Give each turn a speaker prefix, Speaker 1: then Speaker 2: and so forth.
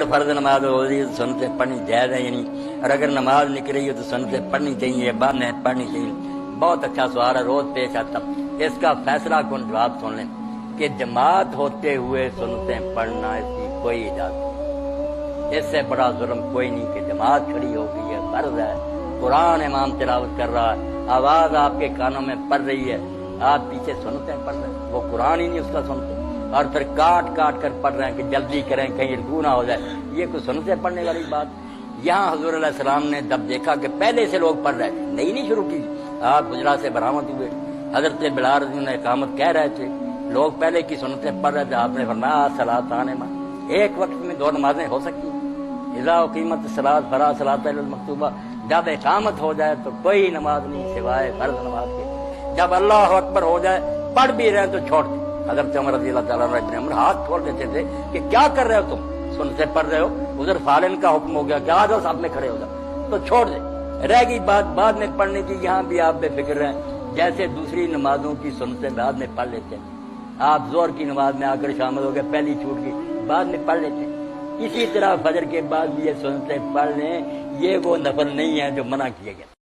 Speaker 1: فرض نماز ہو رہی ہے تو سنتیں پڑھنی جائز ہے یا نہیں، اور اگر نماز نکل رہی ہے تو سنتیں پڑھنی چاہیے، بعد میں پڑھنی چاہیے؟ بہت اچھا سوال ہے، روز پیش آتا۔ اس کا فیصلہ کن جواب سن لیں کہ جماعت ہوتے ہوئے سنتیں پڑھنا اس کی کوئی اجازت نہیں۔ اس سے بڑا ظلم کوئی نہیں کہ جماعت کھڑی ہو گئی ہے، فرض ہے، قرآن امام تلاوت کر رہا ہے، آواز آپ کے کانوں میں پڑ رہی ہے، آپ پیچھے سنتیں پڑھ رہے ہیں، وہ قرآن ہی نہیں اس کا سنتے، اور پھر کاٹ کاٹ کر پڑھ رہے ہیں کہ جلدی کریں کہیں رکوع نہ ہو جائے۔ یہ کوئی سنتیں پڑھنے والی بات؟ یہاں حضور علیہ السلام نے جب دیکھا کہ پہلے سے لوگ پڑھ رہے تھے، نہیں شروع کی، آپ گجرات سے برآمد ہوئے، حضرت بلال رضی اللہ عنہ اقامت کہہ رہے تھے، لوگ پہلے کی سنتیں پڑھ رہے تھے، آپ نے فرمایا صلاۃان ما، ایک وقت میں 2 نمازیں ہو سکتی ہیں، اذا اقیمت الصلاۃ فلا صلاۃ الا المکتوبہ، جب اقامت ہو جائے تو کوئی نماز نہیں سوائے فرض نماز کے، جب اللہ اکبر ہو جائے پڑھ بھی رہے تو چھوڑ دیں۔ حضرت عمر رضی اللہ تعالیٰ عنہ ابن عمر ہاتھ کھول دیتے تھے کہ کیا کر رہے ہو تم، سنتے پڑھ رہے ہو، ادھر فالن کا حکم ہو گیا کہ آ جاؤ ساتھ میں کھڑے ہو جاؤ، تو چھوڑ دیں۔ رہ گئی بات بعد میں پڑھنے کی، یہاں بھی آپ بے فکر رہیں، جیسے دوسری نمازوں کی سنتیں بعد میں پڑھ لیتے ہیں، آپ ظہر کی نماز میں آ کر شامل ہو گئے، پہلی چھوٹ گئی، بعد میں پڑھ لیتے ہیں، اسی طرح فجر کے بعد بھی یہ سنتیں پڑھ لیں، یہ وہ نفل نہیں ہے جو منع کیے گئے۔